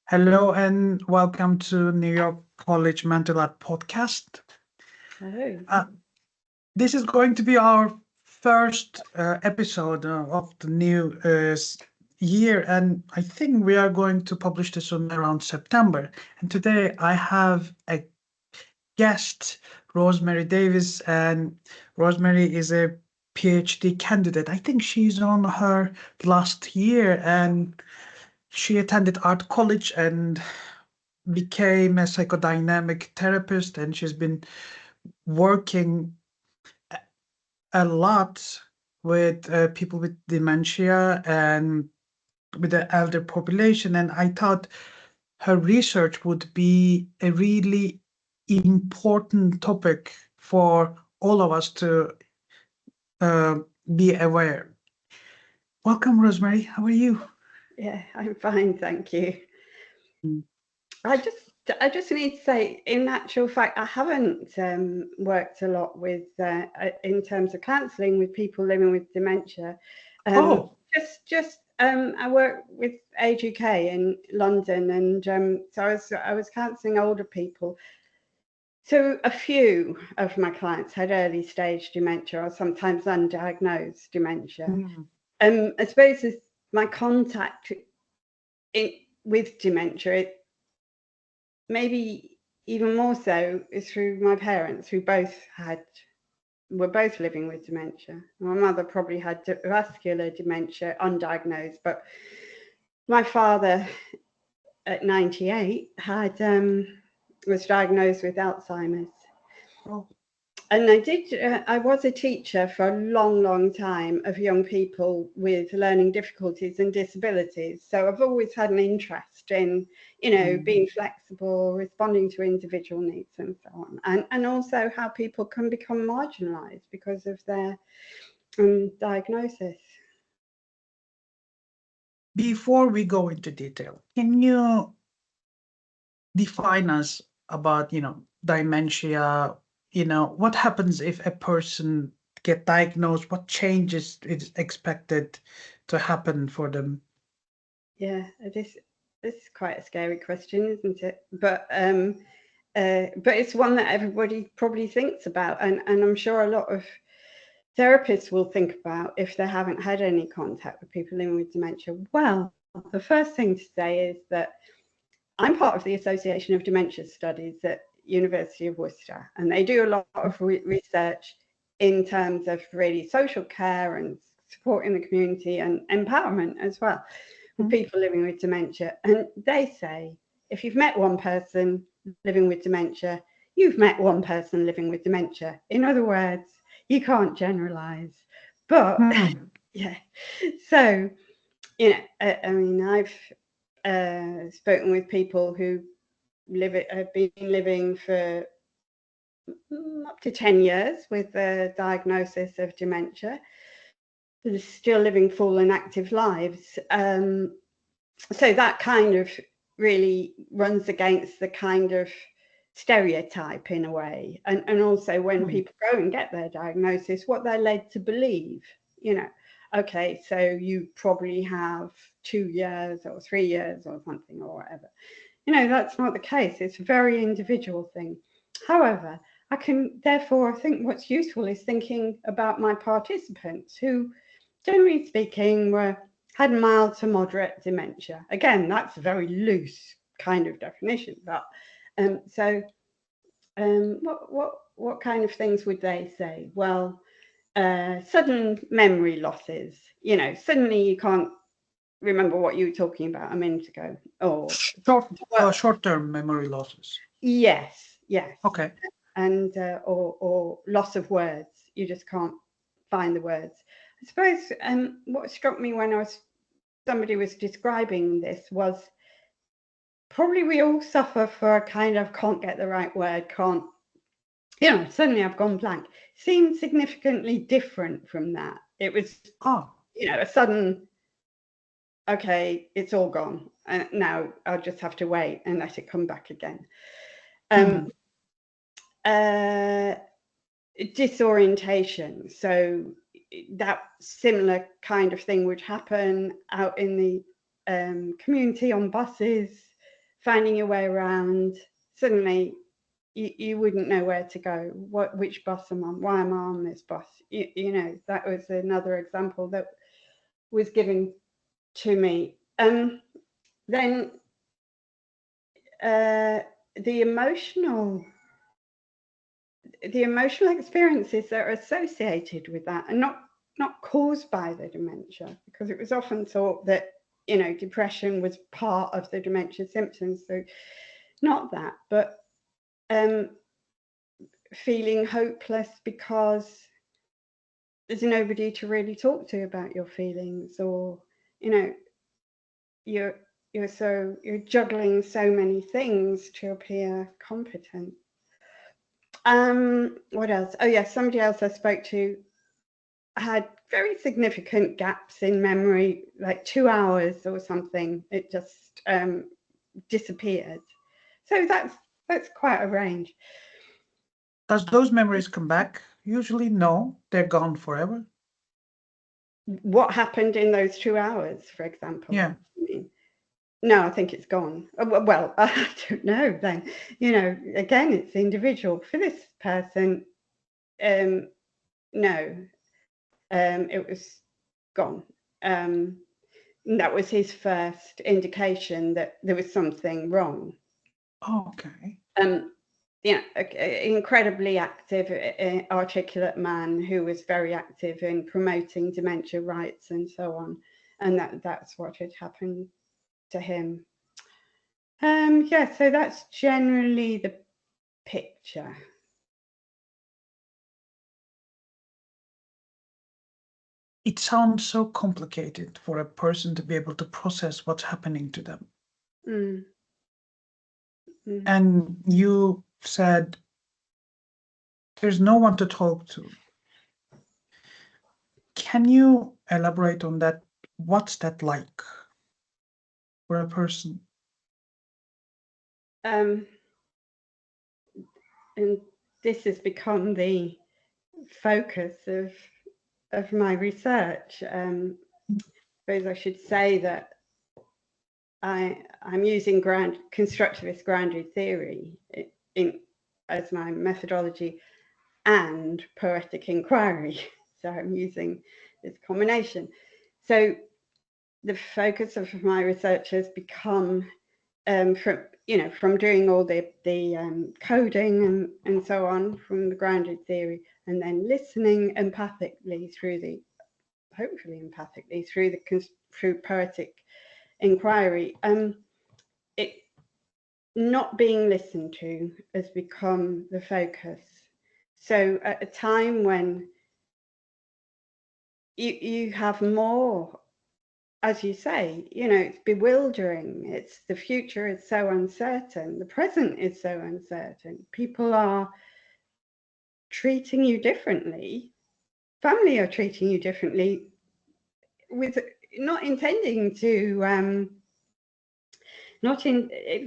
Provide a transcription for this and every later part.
Hello and welcome to New York College Mental Health Podcast. Oh, Uh, this is going to be our first episode of the new year, and I think we are going to publish this on around September. And today I have a guest, Rosemary Davis, and Rosemary is a PhD candidate. I think she's on her last year, and she attended art college and became a psychodynamic therapist, and she's been working a lot with people with dementia and with the elder population. And I thought her research would be a really important topic for all of us to uh, be aware. Welcome, Rosemary. How are you? yeah, I'm fine, thank you. Mm. I just I just need to say, in actual fact, I haven't worked a lot with in terms of counselling with people living with dementia. Um, Oh, just I work with Age UK in London, and so I was counselling older people. So a few of my clients had early stage dementia or sometimes undiagnosed dementia. mm, I suppose as my contact in, with dementia, maybe even more so, is through my parents, who were both living with dementia. My mother probably had vascular dementia, undiagnosed, but my father at 98 had was diagnosed with Alzheimer's. oh, And I was a teacher for a long, long time of young people with learning difficulties and disabilities. So I've always had an interest in, mm. being flexible, responding to individual needs and so on. And also how people can become marginalised because of their diagnosis. Before we go into detail, can you define us about dementia? What happens if a person get diagnosed? What changes is expected to happen for them? Yeah, this is quite a scary question, isn't it? But it's one that everybody probably thinks about, and I'm sure a lot of therapists will think about if they haven't had any contact with people living with dementia. Well, the first thing to say is that I'm part of the Association of Dementia Studies at University of Worcester, and they do a lot of research in terms of really social care and supporting the community and empowerment as well for Mm. people living with dementia. And they say if you've met one person living with dementia, you've met one person living with dementia. In other words, you can't generalize. But Hmm. yeah, so I mean, I've spoken with people who have been living for up to 10 years with the diagnosis of dementia, who are still living full and active lives. So that kind of really runs against the kind of stereotype in a way. And also when Hmm. people go and get their diagnosis, what they're led to believe, you know, okay, so you probably have 2 years or 3 years or something or whatever. That's not the case. It's a very individual thing. However, I think what's useful is thinking about my participants who, generally speaking, had mild to moderate dementia. Again, that's a very loose kind of definition, but so what kind of things would they say? Well, sudden memory losses. Suddenly you can't remember what you were talking about a minute ago, or well, Short-term memory losses. yes, Okay. and or loss of words. You just can't find the words. I suppose what struck me when somebody was describing this was probably we all suffer for a kind of can't get the right word, can't, suddenly I've gone blank. Seemed significantly different from that. It was, Ah. a sudden, okay, it's all gone. And now I'll just have to wait and let it come back again. Hmm. Um, uh, Disorientation. So that similar kind of thing would happen out in the community on buses. finding your way around. Suddenly you wouldn't know where to go, which bus I'm on, why am I on this bus? You know, that was another example that was given to me. Then the emotional experiences that are associated with that are not caused by the dementia, because it was often thought that, you know, depression was part of the dementia symptoms. So not that, but feeling hopeless because there's nobody to really talk to about your feelings, or, you know, you're juggling so many things to appear competent. What else? Oh yeah, somebody else I spoke to had very significant gaps in memory, like 2 hours or something. It just disappeared. So that's quite a range. Does those memories come back? Usually, no, they're gone forever. What happened in those 2 hours, for example? Yeah. No, I think it's gone. Well, I don't know then. You know, again, it's individual. For this person, no, it was gone. That was his first indication that there was something wrong. Okay. You know, incredibly active, articulate man who was very active in promoting dementia rights and so on. And that's what had happened to him. Yeah, so that's generally the picture. It sounds so complicated for a person to be able to process what's happening to them. Mm. Mm. And you said there's no one to talk to. Can you elaborate on that? What's that like for a person? And this has become the focus of my research. I suppose I should say that I'm using constructivist grounded theory as my methodology, and poetic inquiry. So I'm using this combination. So the focus of my research has become from doing all the coding and so on from the grounded theory, and then listening empathically through poetic inquiry. It not being listened to has become the focus. So at a time when you have more, as you say, you know, it's bewildering. It's the future is so uncertain. The present is so uncertain. People are treating you differently. Family are treating you differently, with not intending to,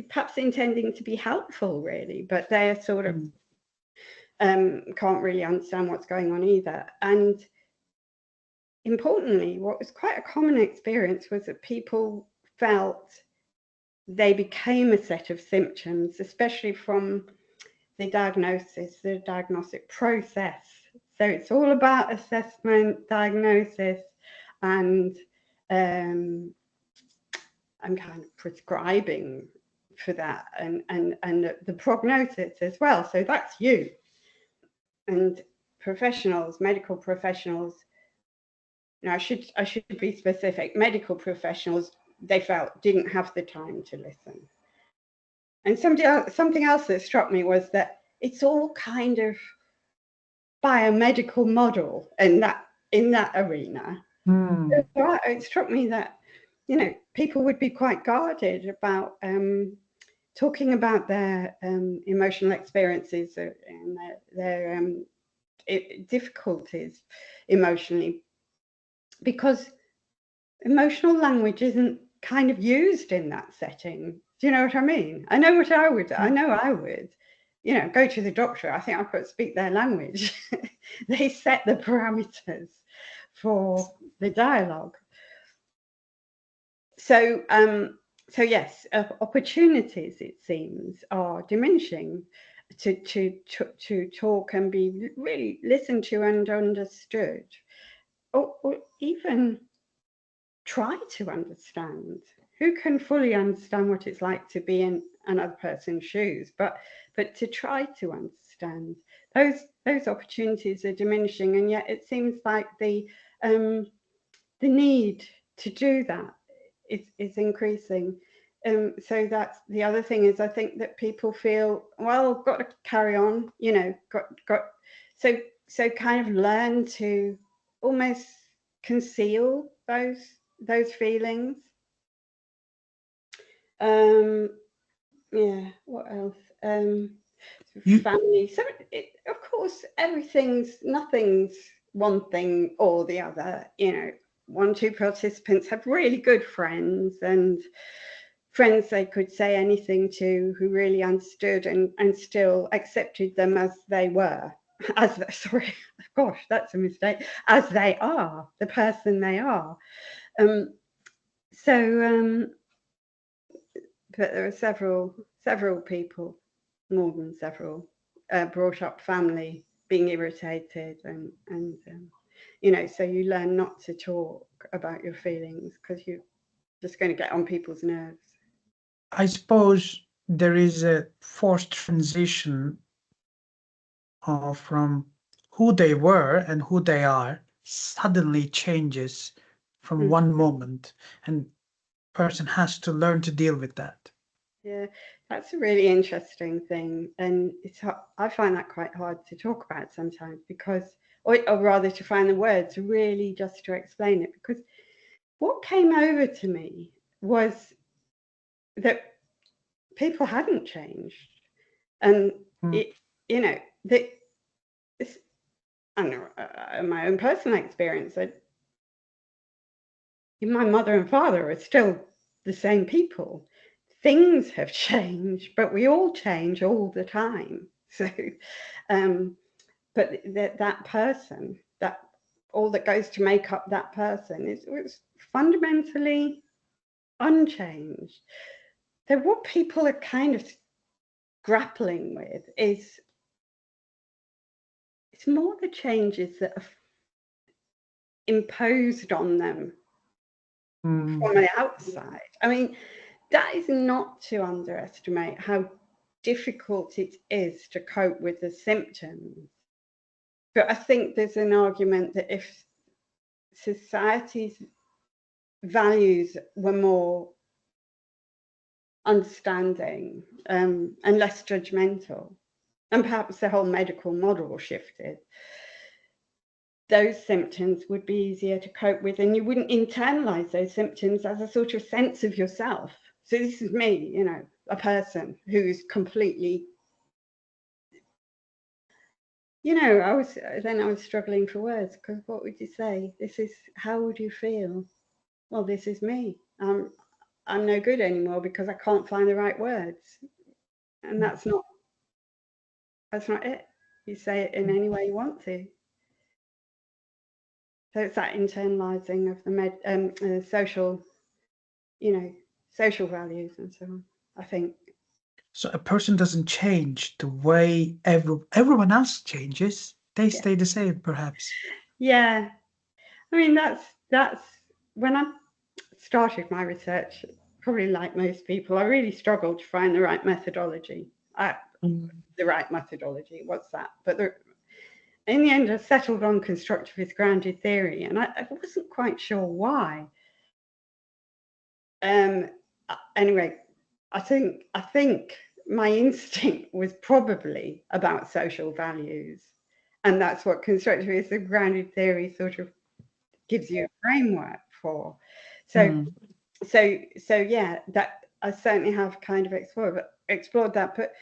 perhaps intending to be helpful, really, but they're sort of can't really understand what's going on either. And importantly, what was quite a common experience was that people felt they became a set of symptoms, especially from the diagnostic process. So it's all about assessment, diagnosis, and I'm kind of prescribing for that, and the prognosis as well. So that's you. And professionals, medical professionals, now I should be specific. Medical professionals, they felt, didn't have the time to listen. And something else that struck me was that it's all kind of biomedical model in that arena. So it struck me that, you know, people would be quite guarded about talking about their emotional experiences and their difficulties emotionally, because emotional language isn't kind of used in that setting. Do you know what I mean? I know I would, you know, go to the doctor. I think I could speak their language. They set the parameters for the dialogue. So so yes, opportunities, it seems, are diminishing to talk and be really listened to and understood, or even try to understand. Who can fully understand what it's like to be in another person's shoes? But to try to understand, those opportunities are diminishing, and yet it seems like the need to do that is increasing. So that's the other thing, is I think that people feel, well, got to carry on, you know, got so kind of learn to almost conceal those feelings. Yeah, what else? You, Family. So of course, nothing's one thing or the other. You know, 1, 2 participants have really good friends, and friends they could say anything to, who really understood and still accepted them as they were. Sorry, gosh, that's a mistake. As they are, the person they are. Um, so, but there are several people, more than several, brought up family being irritated, and you know, so you learn not to talk about your feelings because you're just going to get on people's nerves. I suppose there is a forced transition from who they were and who they are suddenly changes from Mm. one moment, and person has to learn to deal with that. Yeah, that's a really interesting thing, and I find that quite hard to talk about sometimes, because, or rather, to find the words really just to explain it, because what came over to me was that people hadn't changed, and Mm. it, you know, that it's, I don't know, my own personal experience, that my mother and father are still the same people. Things have changed, but we all change all the time. So, um, but that person, that all that goes to make up that person, was fundamentally unchanged. So what people are kind of grappling with is, it's more the changes that are imposed on them Mm. from the outside. I mean, that is not to underestimate how difficult it is to cope with the symptoms. But I think there's an argument that if society's values were more understanding, and less judgmental, and perhaps the whole medical model shifted, those symptoms would be easier to cope with, and you wouldn't internalize those symptoms as a sort of sense of yourself. So this is me, you know, a person who's completely, you know, I was struggling for words, because what would you say? How would you feel? Well, this is me. I'm no good anymore because I can't find the right words. And that's not it. You say it in any way you want to. So it's that internalizing of the social, you know, social values and so on, I think. So a person doesn't change the way everyone else changes. They Yeah. stay the same, perhaps. Yeah. I mean, that's when I started my research, probably like most people, I really struggled to find the right methodology. Mm. The right methodology, what's that? But in the end, I settled on constructivist grounded theory, and I wasn't quite sure why. Anyway, I think my instinct was probably about social values, and that's what constructivist grounded theory sort of gives you a framework for. So, Mm. yeah, that I certainly have kind of explored that, but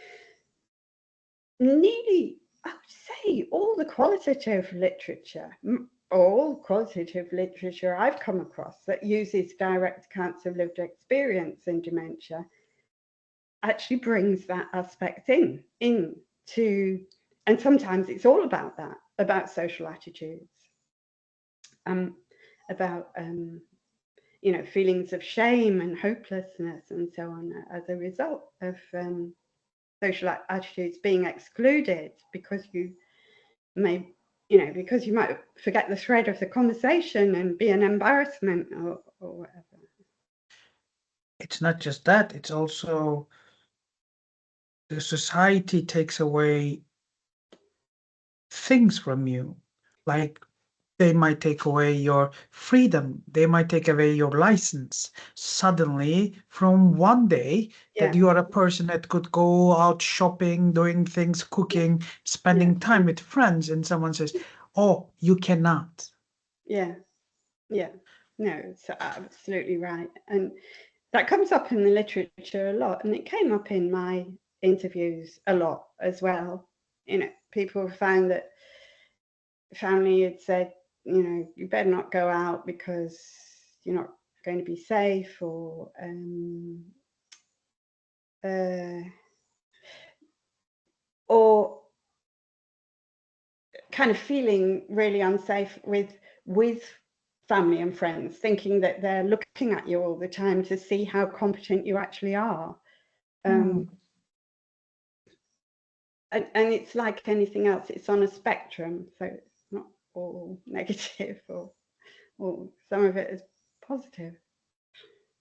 nearly, I would say, all qualitative literature I've come across that uses direct accounts of lived experience in dementia actually brings that aspect into, and sometimes it's all about that, about social attitudes, um, about feelings of shame and hopelessness and so on as a result of social attitudes being excluded, because you may, because you might forget the thread of the conversation and be an embarrassment or whatever. It's not just that, it's also the society takes away things from you. Like they might take away your freedom, they might take away your license. Suddenly, from one day that Yeah, you are a person that could go out shopping, doing things, cooking, yeah, spending time with friends, and someone says, "Oh, you cannot." yeah, yeah. No, it's absolutely right. And that comes up in the literature a lot, and it came up in my interviews a lot as well. People found that family had said, you better not go out because you're not going to be safe, uh, or kind of feeling really unsafe with family and friends, thinking that they're looking at you all the time to see how competent you actually are. Hmm. And it's like anything else, it's on a spectrum, so it's not all negative, or some of it is positive.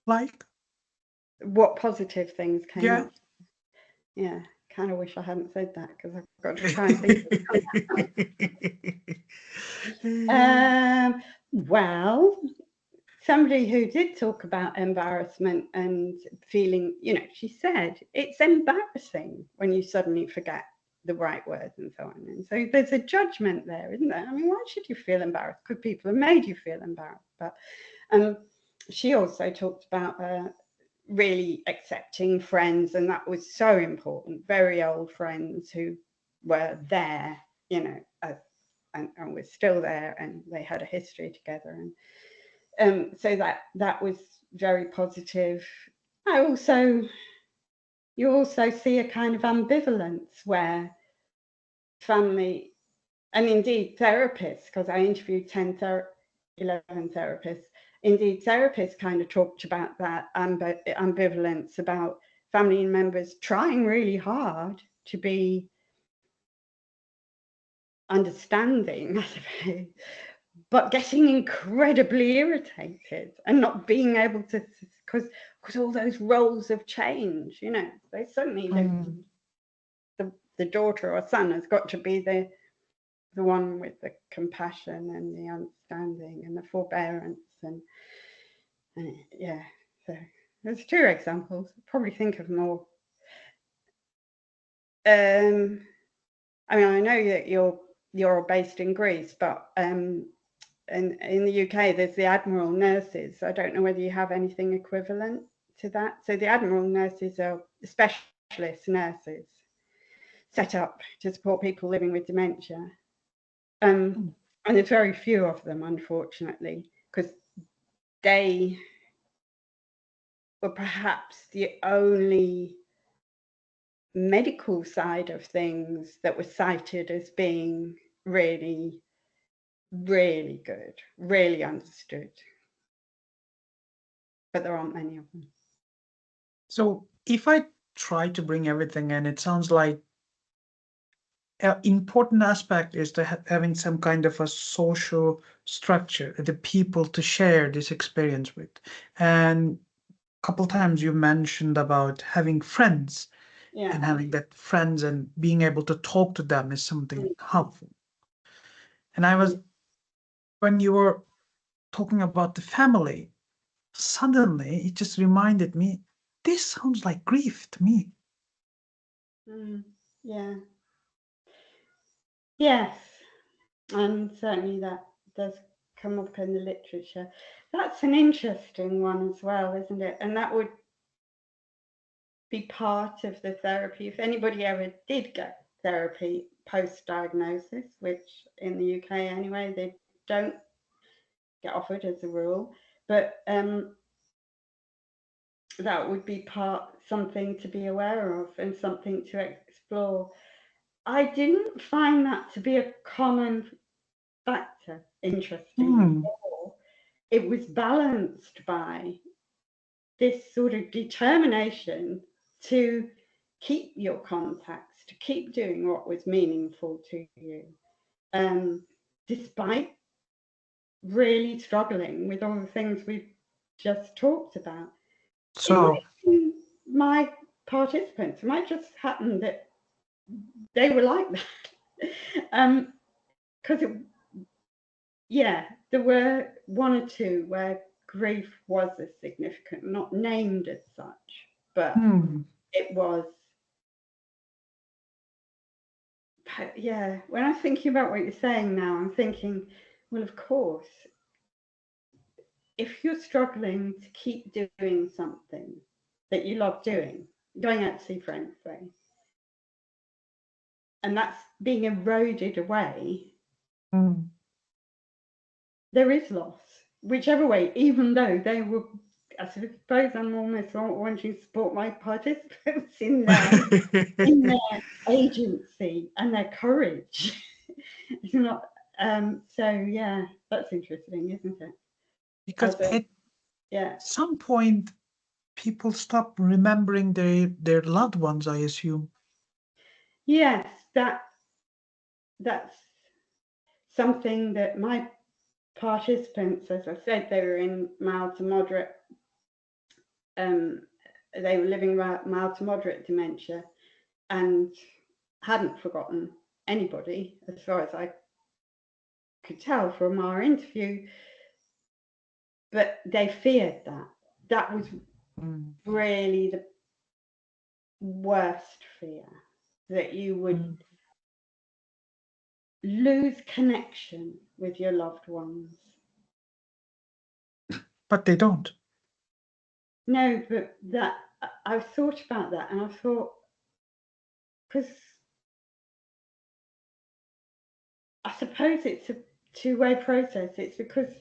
Like, What positive things came yeah. up? Yeah, kind of wish I hadn't said that, because I've got to try and think well, somebody who did talk about embarrassment and feeling, she said it's embarrassing when you suddenly forget the right words and so on. And so there's a judgment there, isn't there? I mean, why should you feel embarrassed? Because people have made you feel embarrassed. But she also talked about really accepting friends, and that was so important. Very old friends who were there, and were still there, and they had a history together, and so that was very positive. You also see a kind of ambivalence where family, and indeed therapists, because I interviewed 11 therapists, indeed therapists kind of talked about that ambivalence about family members trying really hard to be understanding, I suppose, but getting incredibly irritated and not being able to, because all those roles have changed, they suddenly Hmm. the daughter or son has got to be the one with the compassion and the understanding and the forbearance, and yeah. So there's 2 examples. I'll probably think of more. I mean, I know that you're based in Greece, but in the UK there's the Admiral nurses. I don't know whether you have anything equivalent to that. So the Admiral nurses are specialist nurses set up to support people living with dementia. And there's very few of them, unfortunately, because they were perhaps the only medical side of things that was cited as being really, really good, really understood. But there aren't many of them. So, if I try to bring everything in, it sounds like an important aspect is to having some kind of a social structure, the people to share this experience with. And a couple times you mentioned about having friends Yeah. and having that friends and being able to talk to them is something helpful. And I was, when you were talking about the family, suddenly it just reminded me, this sounds like grief to me. Yeah. Yes. And certainly that does come up in the literature. That's an interesting one as well, isn't it? And that would be part of the therapy. If anybody ever did get therapy post-diagnosis, which in the UK anyway, they don't get offered as a rule, but that would be something to be aware of and something to explore. I didn't find that to be a common factor, interestingly. Hmm. it was balanced by this sort of determination to keep your contacts, to keep doing what was meaningful to you, despite really struggling with all the things we've just talked about. So, My participants, it might just happen that they were like that. Because there were one or two where grief was a significant, not named as such, but it was. But yeah, when I'm thinking about what you're saying now, I'm thinking, well, of course, if you're struggling to keep doing something that you love doing, going out to see friends, say, and that's being eroded away, there is loss, whichever way, even though they were, I suppose I'm almost wanting to support my participants in their agency and their courage. It's not, so yeah, that's interesting, isn't it? because at some point, people stop remembering their loved ones, I assume. Yes, that's something that my participants, as I said, they were in mild to moderate, they were living mild to moderate dementia and hadn't forgotten anybody, as far as I could tell from our interview, but they feared that. That was really the worst fear, that you would lose connection with your loved ones. But they don't. No, but that I've thought about that, and I thought, because I suppose it's a two-way process. It's because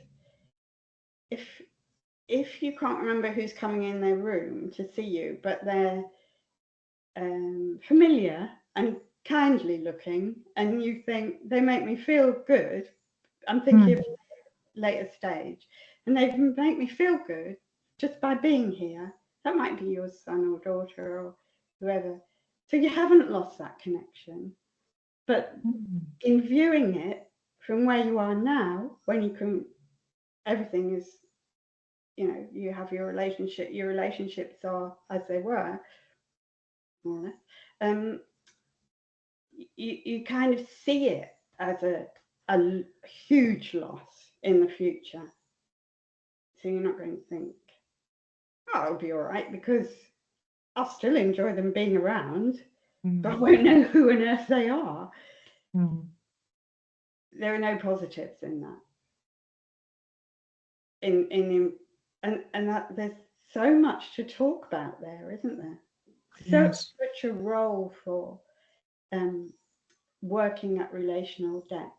if you can't remember who's coming in their room to see you, but they're familiar and kindly looking, and you think they make me feel good, I'm thinking of a later stage, and they make me feel good just by being here. That might be your son or daughter or whoever. So you haven't lost that connection. But in viewing it from where you are now, when you can, everything is, you have your relationships are as they were, more or less. You kind of see it as a huge loss in the future. So you're not going to think, oh, it'll be all right, because I'll still enjoy them being around, but I won't know who on earth they are. There are no positives in that. And that there's so much to talk about there, isn't there? Yes. Such a role for working at relational depth.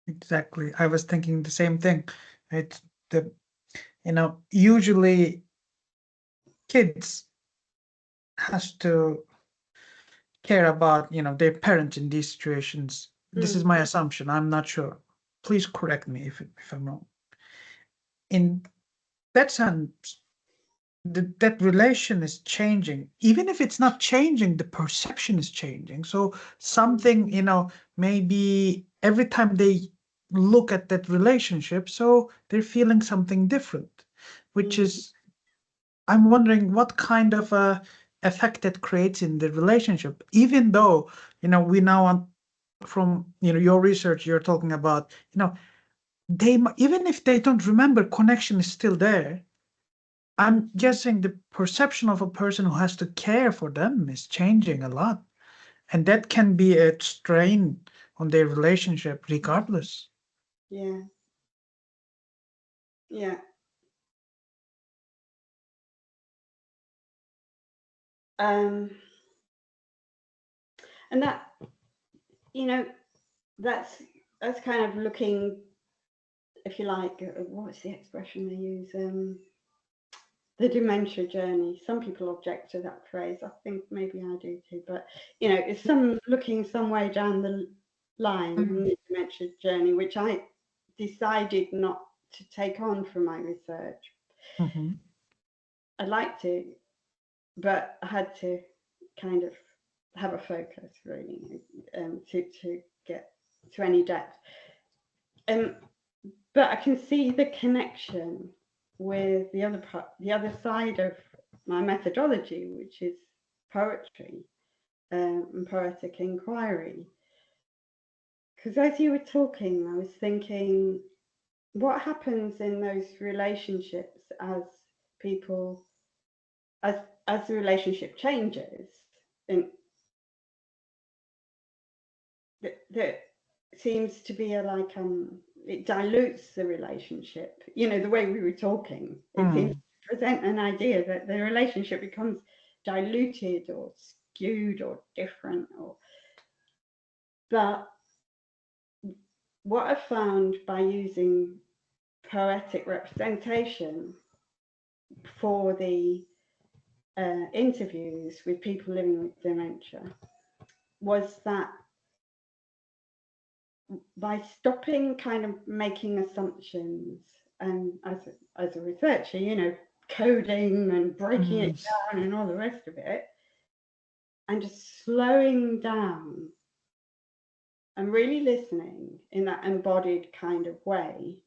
Exactly. I was thinking the same thing. It's usually kids has to care about, their parents in these situations. This is my assumption. I'm not sure. Please correct me if I'm wrong. In that sense, that relation is changing. Even if it's not changing, the perception is changing. So something, maybe every time they look at that relationship, so they're feeling something different, which is, I'm wondering what kind of a effect that creates in the relationship, even though, we now from, your research, you're talking about, they, even if they don't remember, connection is still there. I'm guessing the perception of a person who has to care for them is changing a lot. And that can be a strain on their relationship regardless. Yeah. Yeah. And that, that's kind of looking, if you like, what's the expression they use? The dementia journey. Some people object to that phrase. I think maybe I do too. But it's looking some way down the line in the dementia journey, which I decided not to take on for my research. Mm-hmm. I'd like to, but I had to kind of have a focus really to get to any depth. But I can see the connection with the other side of my methodology, which is poetry and poetic inquiry. Because as you were talking, I was thinking, what happens in those relationships as people, as the relationship changes, and that seems to be it dilutes the relationship. You know, the way we were talking, it seems to present an idea that the relationship becomes diluted or skewed or different. But what I found by using poetic representation for the interviews with people living with dementia was that by stopping kind of making assumptions, and as a researcher, you know, coding and breaking it down and all the rest of it, and just slowing down and really listening in that embodied kind of way,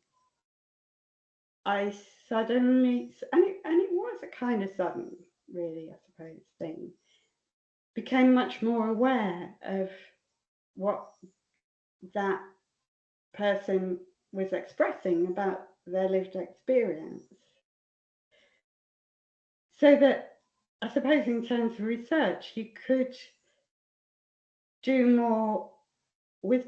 I suddenly, and it was a kind of sudden, really, I suppose, thing, became much more aware of what that person was expressing about their lived experience. So that I suppose in terms of research, you could do more with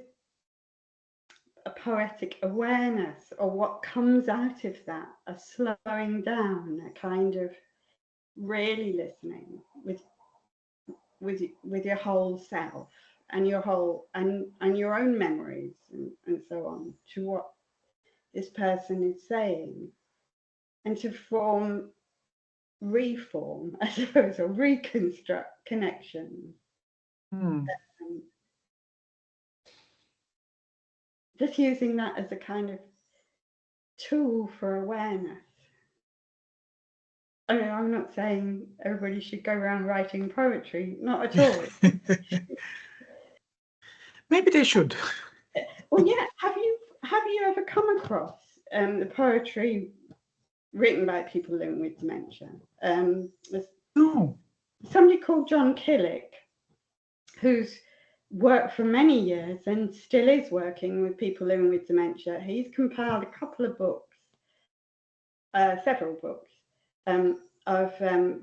a poetic awareness of what comes out of that, a slowing down, a kind of really listening with your whole self and your whole and your own memories and so on to what this person is saying, and to reform, I suppose, or reconstruct connections. Just using that as a kind of tool for awareness. I mean, I'm not saying everybody should go around writing poetry, not at all. Maybe they should. Well, yeah. Have you ever come across the poetry written by people living with dementia? No. Somebody called John Killick, who's worked for many years and still is working with people living with dementia. He's compiled a couple of books, several books, of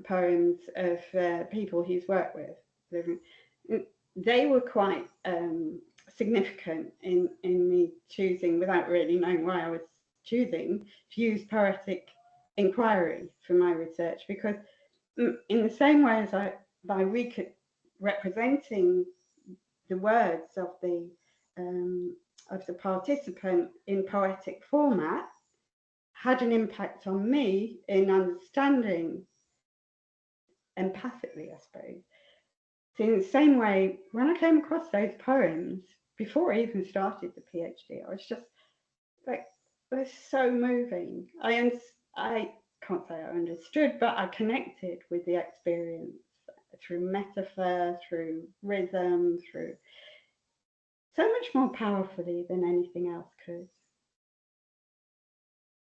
poems of people he's worked with. They were quite significant in me choosing, without really knowing why I was choosing, to use poetic inquiry for my research, because in the same way as by representing the words of the participant in poetic format, had an impact on me in understanding empathically, I suppose. So in the same way, when I came across those poems, before I even started the PhD, I was just like, they're so moving. I can't say I understood, but I connected with the experience through metaphor, through rhythm, through so much more powerfully than anything else could.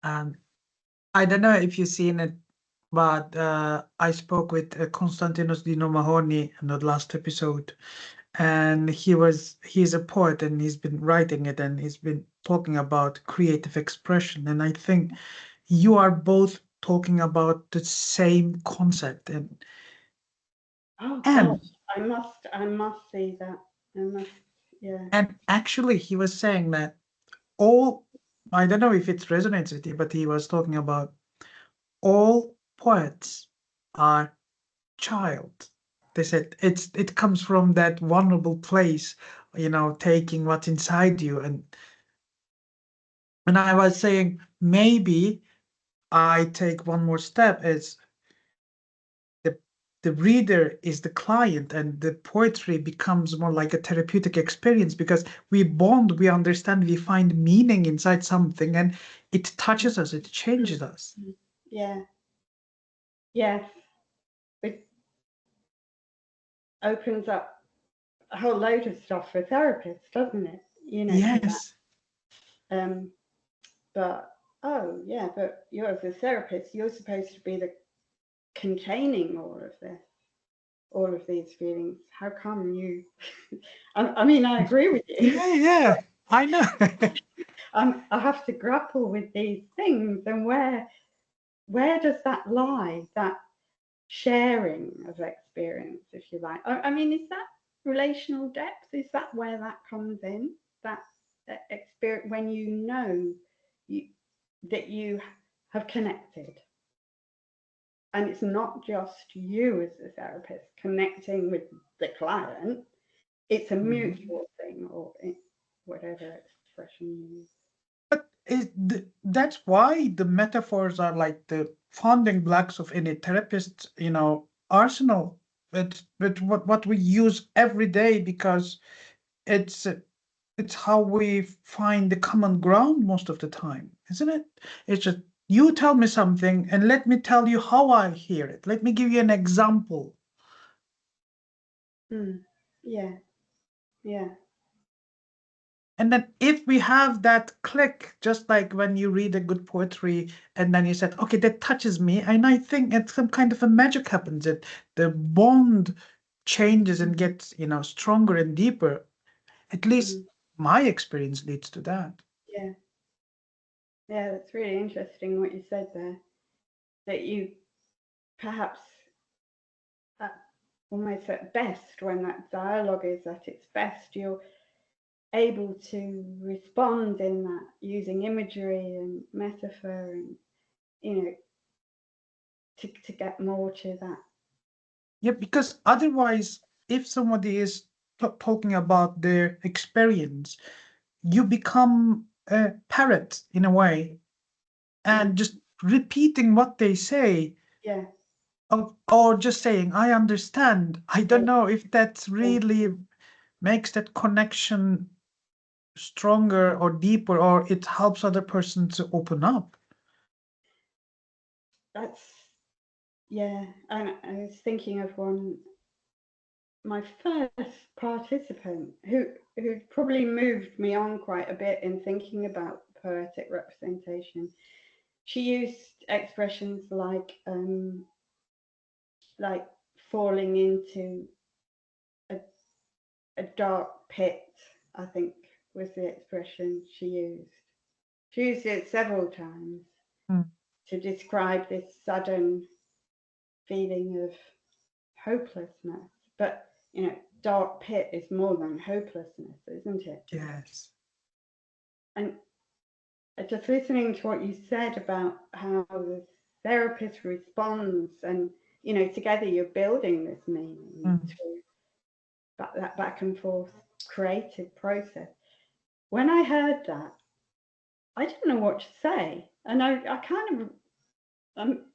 I don't know if you've seen it, but I spoke with Konstantinos Dino Mahoney in the last episode, and he's a poet and he's been writing it and he's been talking about creative expression, and I think you are both talking about the same concept. And gosh, I must see that. Yeah. And actually he was saying that I don't know if it resonates with you, but he was talking about all poets are child. They said it comes from that vulnerable place, taking what's inside you. And I was saying, maybe I take one more step, is the reader is the client, and the poetry becomes more like a therapeutic experience because we bond, we understand, we find meaning inside something, and it touches us, it changes us. Yeah. Yes. It opens up a whole load of stuff for therapists, doesn't it? You know, Yes. but oh yeah, but you as a therapist, you're supposed to be the containing all of these feelings. How come you? I mean, I agree with you. Yeah, I know. I have to grapple with these things, and where does that lie? That sharing of experience, if you like. I mean, is that relational depth? Is that where that comes in? That experience when you know that you have connected, and it's not just you as a therapist connecting with the client. It's a mutual thing, or whatever expression you use. But that's why the metaphors are like the founding blocks of any therapist, arsenal. It's what we use every day because it's it's how we find the common ground most of the time, isn't it? It's just you tell me something and let me tell you how I hear it. Let me give you an example. Yeah, yeah. And then if we have that click, just like when you read a good poetry and then you said, okay, that touches me, and I think it's some kind of a magic happens. It the bond changes and gets, stronger and deeper. At least my experience leads to that. Yeah. Yeah, that's really interesting what you said there. That you perhaps almost at best, when that dialogue is at its best, you're able to respond in that using imagery and metaphor and, to get more to that. Yeah, because otherwise, if somebody is talking about their experience, you become a parrot in a way and just repeating what they say, Yeah. or just saying, I understand. I don't know if that really makes that connection stronger or deeper, or it helps other person to open up. That's, yeah. And I was thinking of my first participant who probably moved me on quite a bit in thinking about poetic representation. She used expressions like falling into a dark pit, I think was the expression she used. She used it several times to describe this sudden feeling of hopelessness. But, dark pit is more than hopelessness, isn't it? Yes. And just listening to what you said about how the therapist responds, and, together you're building this meaning through that back and forth creative process. When I heard that, I didn't know what to say, and I kind of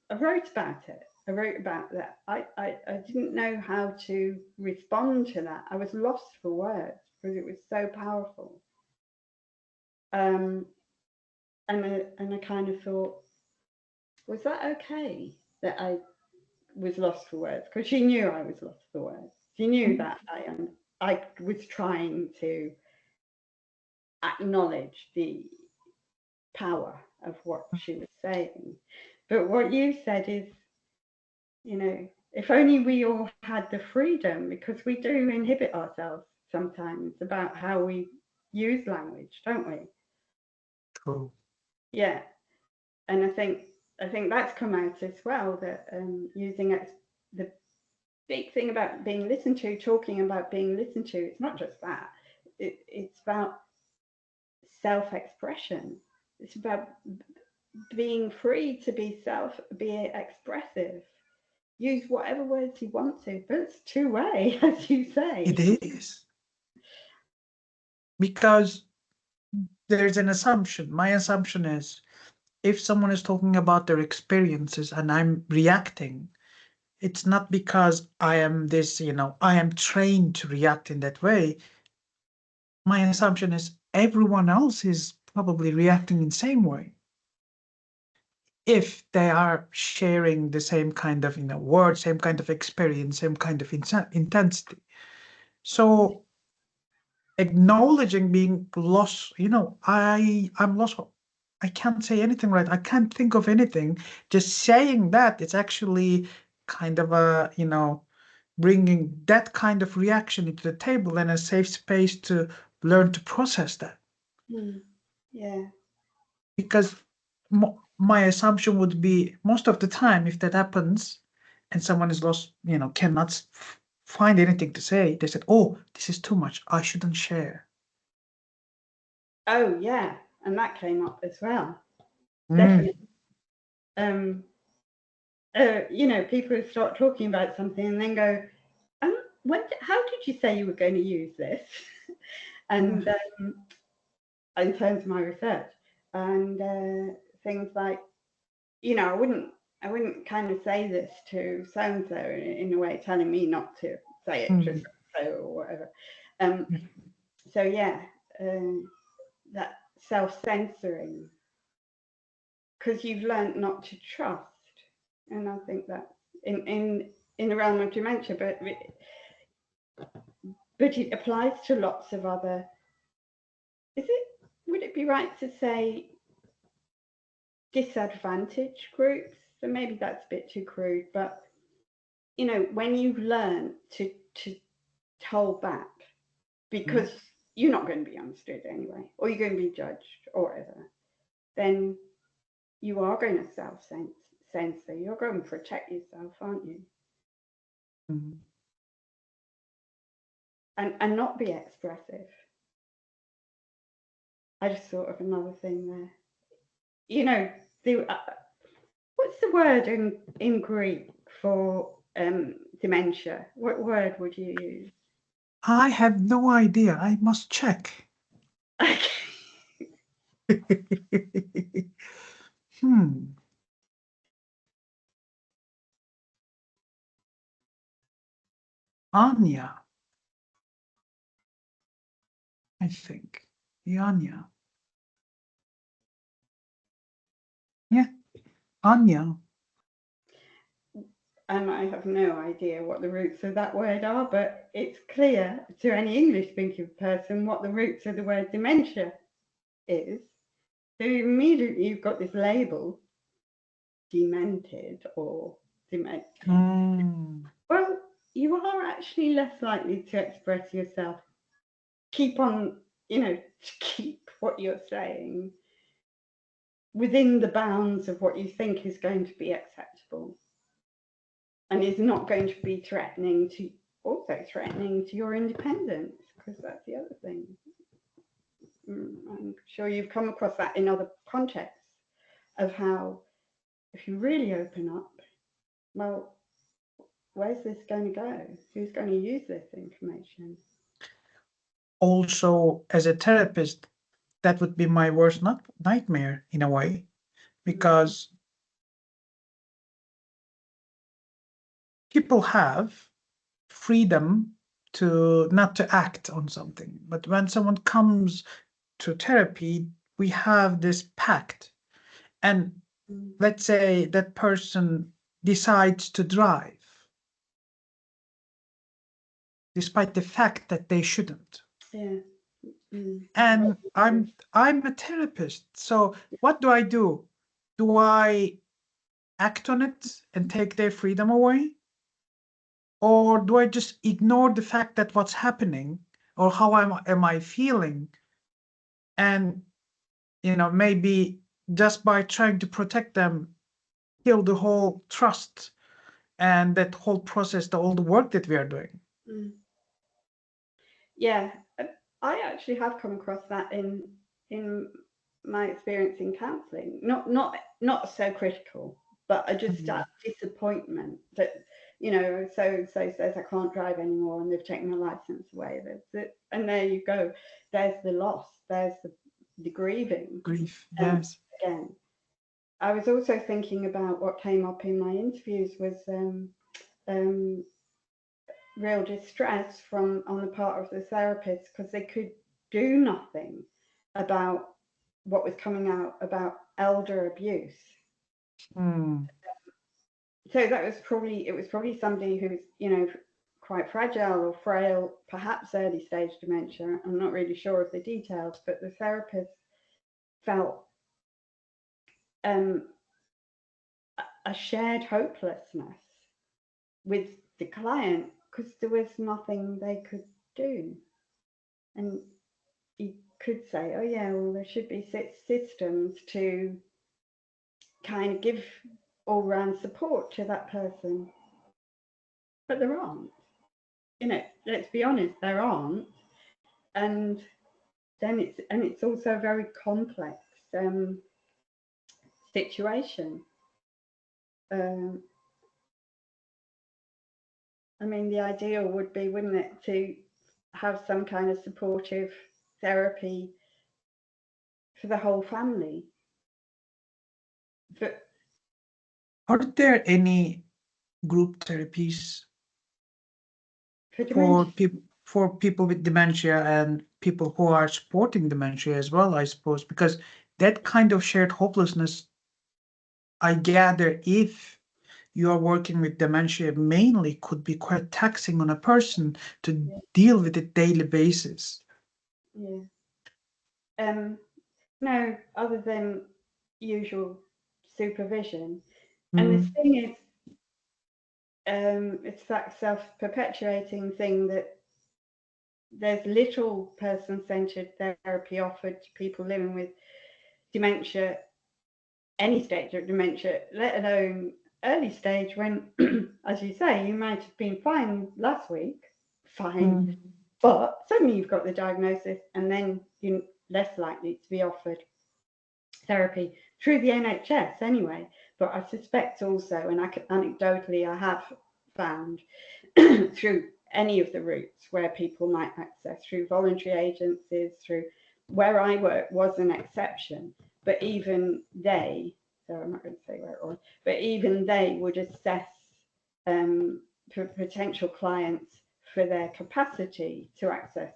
I wrote about it. I wrote about that. I didn't know how to respond to that. I was lost for words because it was so powerful. And I kind of thought, was that okay that I was lost for words? Because she knew I was lost for words. She knew that I was trying to acknowledge the power of what she was saying. But what you said is, if only we all had the freedom, because we do inhibit ourselves sometimes about how we use language, don't we? True. Yeah, and I think that's come out as well, that using the big thing about being listened to, talking about being listened to. It's not just that. It's about self-expression. It's about being free to be expressive. Use whatever words you want to, but it's two-way, as you say. It is. Because there's an assumption. My assumption is if someone is talking about their experiences and I'm reacting, it's not because I am this, I am trained to react in that way. My assumption is everyone else is probably reacting in the same way. If they are sharing the same kind of, words, same kind of experience, same kind of intensity. So acknowledging being lost, I'm lost. I can't say anything right. I can't think of anything. Just saying that, it's actually kind of a, bringing that kind of reaction into the table and a safe space to learn to process that. Yeah. Because my assumption would be most of the time, if that happens and someone is lost, cannot find anything to say, they said, oh, this is too much. I shouldn't share. Oh, yeah. And that came up as well. Definitely. People start talking about something and then go, how did you say you were going to use this? And in terms of my research, and things like, I wouldn't kind of say this to so and so in a way, telling me not to say it to so or whatever. So yeah, that self-censoring, because you've learned not to trust, and I think that in the realm of dementia, but it applies to lots of other. Would it be right to say disadvantaged groups? So maybe that's a bit too crude, but when you learn to hold back because you're not going to be understood anyway, or you're going to be judged or whatever, then you are going to self-censor. You're going to protect yourself, aren't you? And not be expressive. I just thought of another thing there. What's the word in Greek for dementia? What word would you use? I have no idea. I must check. Anya, I think. Anya. Yeah, Anya. And I have no idea what the roots of that word are, but it's clear to any English-speaking person what the roots of the word dementia is. So immediately you've got this label, demented or dementia. Well, you are actually less likely to express yourself. Keep on, keep what you're saying within the bounds of what you think is going to be acceptable and is not going to be threatening to your independence, because that's the other thing. I'm sure you've come across that in other contexts of how if you really open up, well, where's this going to go? Who's going to use this information? Also, as a therapist, that would be my worst nightmare in a way, because people have freedom to not to act on something. But when someone comes to therapy, we have this pact. And let's say that person decides to drive, despite the fact that they shouldn't. Yeah. And I'm a therapist. So what do? Do I act on it and take their freedom away? Or do I just ignore the fact that what's happening or how am I feeling? And, maybe just by trying to protect them, kill the whole trust and that whole process, all the work that we are doing. Yeah, I actually have come across that in my experience in counselling. Not so critical, but just that disappointment that so says I can't drive anymore and they've taken my license away. And there you go. There's the loss. There's the grieving. Grief. Yes. Again, I was also thinking about what came up in my interviews was real distress on the part of the therapist because they could do nothing about what was coming out about elder abuse. Mm. So that was probably somebody who's, you know, quite fragile or frail, perhaps early stage dementia. I'm not really sure of the details, but the therapist felt a shared hopelessness with the client because there was nothing they could do. And you could say, oh yeah, well, there should be systems to kind of give all-round support to that person, but there aren't. You know, let's be honest, there aren't. And then it's also a very complex situation. I mean, the ideal would be, wouldn't it, to have some kind of supportive therapy for the whole family. But Are there any group therapies for dementia, for people with dementia and people who are supporting dementia as well, I suppose, because that kind of shared hopelessness, I gather, if you are working with dementia mainly, could be quite taxing on a person to yeah, deal with it daily basis. yeah. No, other than usual supervision. And the Mm, thing is, it's that self-perpetuating thing that there's little person-centered therapy offered to people living with dementia, any stage of dementia, let alone early stage when, as you say, you might have been fine last week, fine, mm, but suddenly you've got the diagnosis and then you're less likely to be offered therapy through the NHS anyway. But I suspect also, and anecdotally I have found through any of the routes where people might access through voluntary agencies, through where I work was an exception, but even they, so I'm not going to say where it was, but even they would assess potential clients for their capacity to access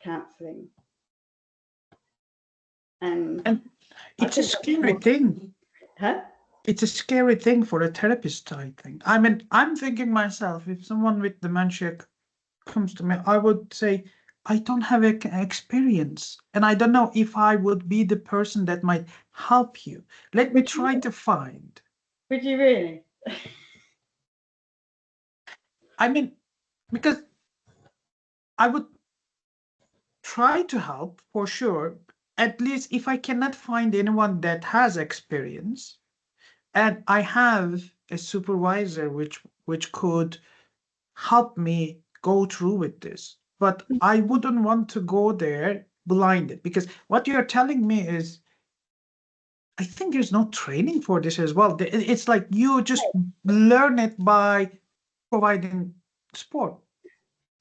counselling. And and I it's a think that's scary more, thing. huh? It's a scary thing for a therapist, I think. I mean, I'm thinking myself, if someone with dementia comes to me, I would say, I don't have experience, and I don't know if I would be the person that might help you. Let me Would try you, to find. would you really? I mean, because I would try to help for sure, at least if I cannot find anyone that has experience, and I have a supervisor which could help me go through with this. But I wouldn't want to go there blinded, because what you're telling me is, I think there's no training for this as well. It's like you just learn it by providing support.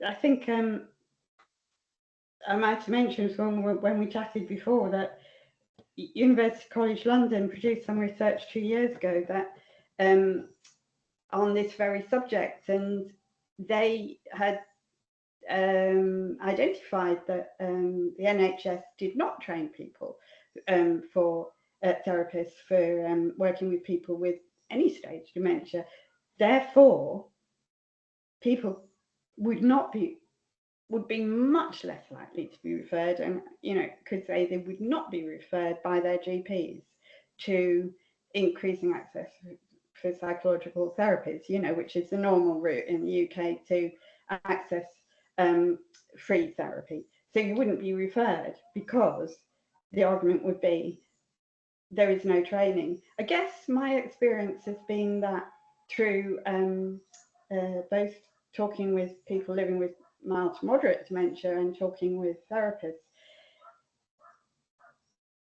I think I might have mentioned when we chatted before that University College London produced some research 2 years ago that on this very subject, and they had identified that the NHS did not train people for therapists for working with people with any stage dementia. Therefore, people would be much less likely to be referred, and could say they would not be referred by their GPs to increasing access for psychological therapies, which is the normal route in the UK to access free therapy. So you wouldn't be referred because the argument would be there is no training. I guess my experience has been that through both talking with people living with mild to moderate dementia and talking with therapists,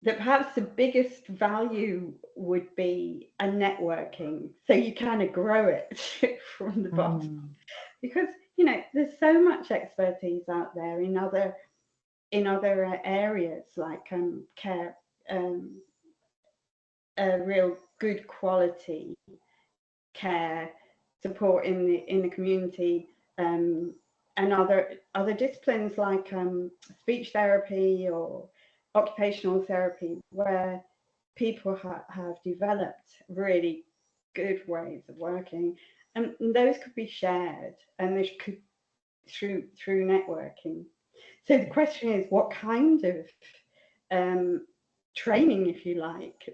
that perhaps the biggest value would be a networking. So you kind of grow it from the bottom, Mm, because there's so much expertise out there in other areas like care, a real good quality care support in the community, and other disciplines like speech therapy or occupational therapy, where people have developed really good ways of working, and those could be shared, and this could through networking. So the question is, what kind of training, if you like,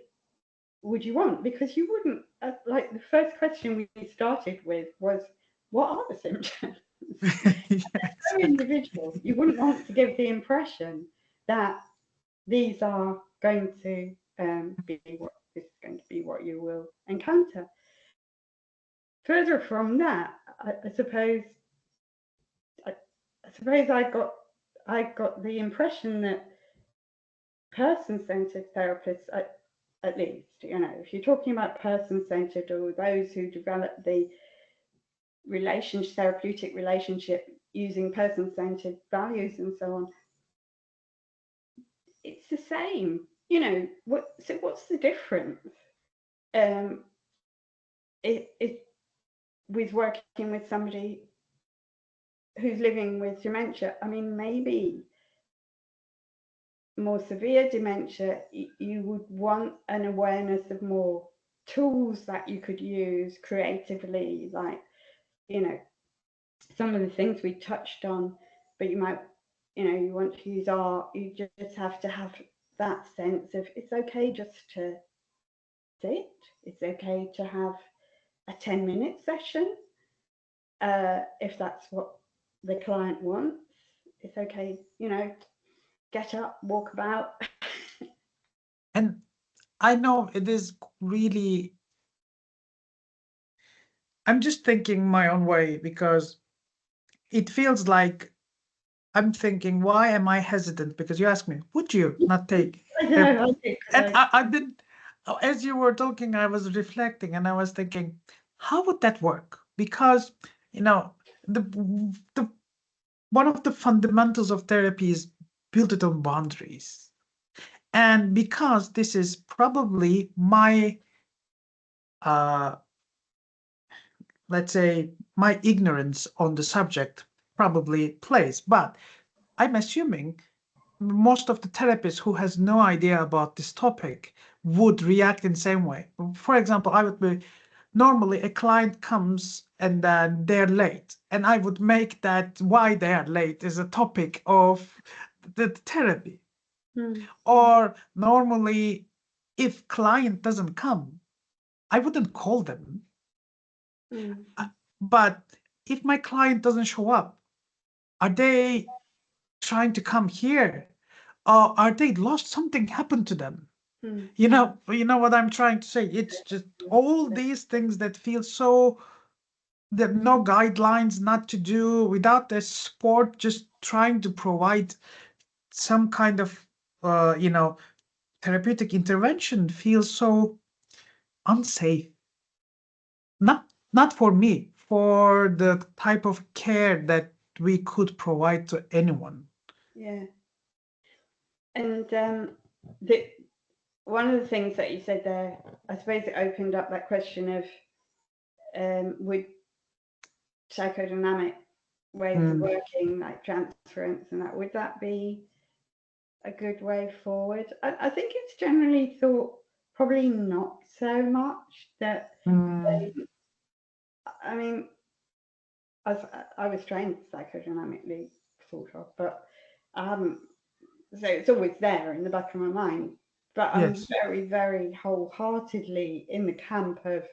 would you want? Because you wouldn't, like the first question we started with was, what are the symptoms? So individual. You wouldn't want to give the impression that these are going to be what you will encounter. Further from that, I suppose I got the impression that person-centered therapists, at least, if you're talking about person-centered or those who develop the therapeutic relationship using person-centered values and so on, it's the same. So what's the difference? It with working with somebody who's living with dementia. I mean, maybe more severe dementia, you would want an awareness of more tools that you could use creatively, like, some of the things we touched on, but you might, you want to use art. You just have to have that sense of it's okay just to sit. It's okay to have a 10-minute session. If that's what the client wants, it's okay, get up, walk about. And I know it is really, I'm just thinking my own way, because it feels like I'm thinking, why am I hesitant? Because you asked me, would you not take? I And I didn't, as you were talking, I was reflecting and I was thinking, how would that work? Because, the one of the fundamentals of therapy is built it on boundaries. And because this is probably my, let's say, my ignorance on the subject probably plays, but I'm assuming most of the therapists who has no idea about this topic would react in the same way. For example, I would be, normally a client comes and then they're late, and I would make that why they are late is a topic of the therapy. Or normally, if client doesn't come, I wouldn't call them. But if my client doesn't show up, are they trying to come here? Or are they lost? Something happened to them. You know what I'm trying to say? It's just all these things that feel so, there are no guidelines not to do, without the support, just trying to provide some kind of, therapeutic intervention feels so unsafe. Not for me, for the type of care that we could provide to anyone. Yeah. And one of the things that you said there, I suppose it opened up that question of would psychodynamic ways of working, like transference and that, would that be a good way forward? I think it's generally thought probably not so much that. I mean, I was trained psychodynamically, sort of, but I haven't. So it's always there in the back of my mind. But I'm very, very wholeheartedly in the camp of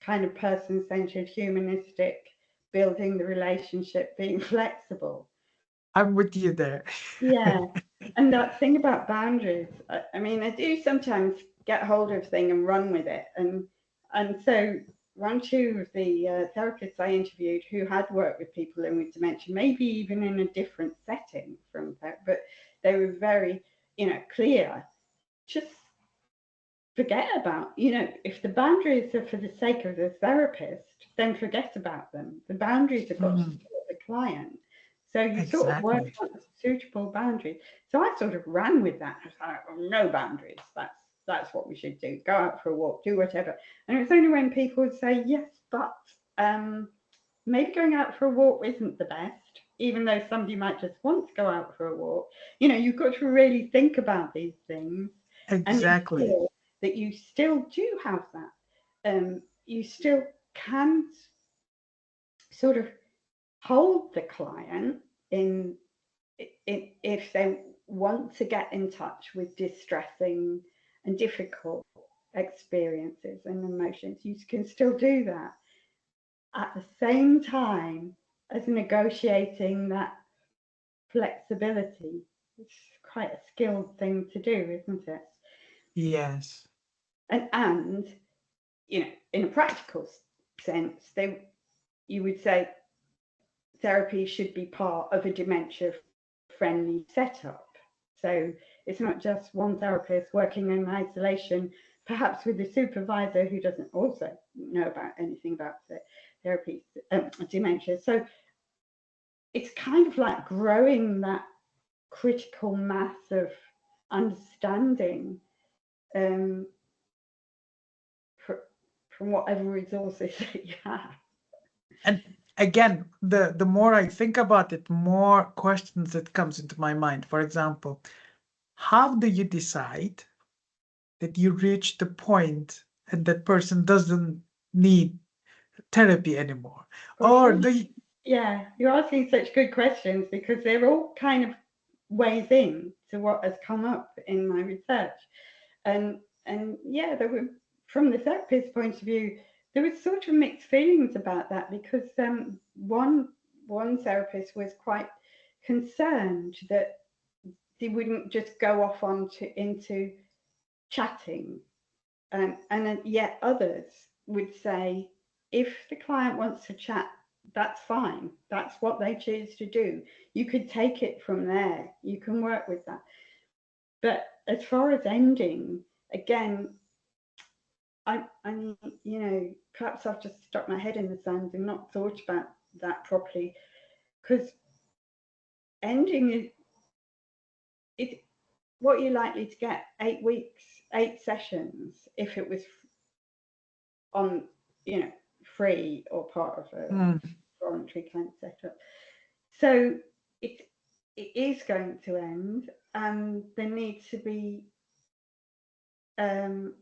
kind of person-centered, humanistic, building the relationship, being flexible. I'm with you there. Yeah. And that thing about boundaries, I mean, I do sometimes get hold of thing and run with it. And so two of the therapists I interviewed who had worked with people living with dementia, maybe even in a different setting from that, but they were very, clear. Just forget about, if the boundaries are for the sake of the therapist, then forget about them. The boundaries have got to support the client. So you sort of work on suitable boundaries. So I sort of ran with that. I was like, oh, no boundaries. That's what we should do. Go out for a walk, do whatever. And it was only when people would say, yes, but maybe going out for a walk isn't the best, even though somebody might just want to go out for a walk. You know, you've got to really think about these things and Exactly. ensure that you still do have that. You still can sort of hold the client in, if they want to get in touch with distressing and difficult experiences and emotions. You can still do that at the same time as negotiating that flexibility. It's quite a skilled thing to do, isn't it? Yes. And you know, in a practical sense, you would say therapy should be part of a dementia friendly setup. So it's not just one therapist working in isolation, perhaps with a supervisor who doesn't also know about anything about therapy, dementia. So it's kind of like growing that critical mass of understanding, um, from whatever resources that you have. And again, the more I think about it, more questions that comes into my mind. For example, how do you decide that you reach the point and that person doesn't need therapy anymore? Or Okay. do you, Yeah, you're asking such good questions because they're all kind of ways in to what has come up in my research. And yeah, there were, from the therapist's point of view, there was sort of mixed feelings about that because one therapist was quite concerned that they wouldn't just go off into chatting, and yet others would say if the client wants to chat, that's fine, that's what they choose to do, you could take it from there, you can work with that. But as far as ending, again, I mean, you know, perhaps I've just stuck my head in the sand and not thought about that properly, because ending is it what you're likely to get 8 weeks, 8 sessions, if it was on, you know, free or part of a Hmm, voluntary kind of setup. So it is going to end, and there needs to be um,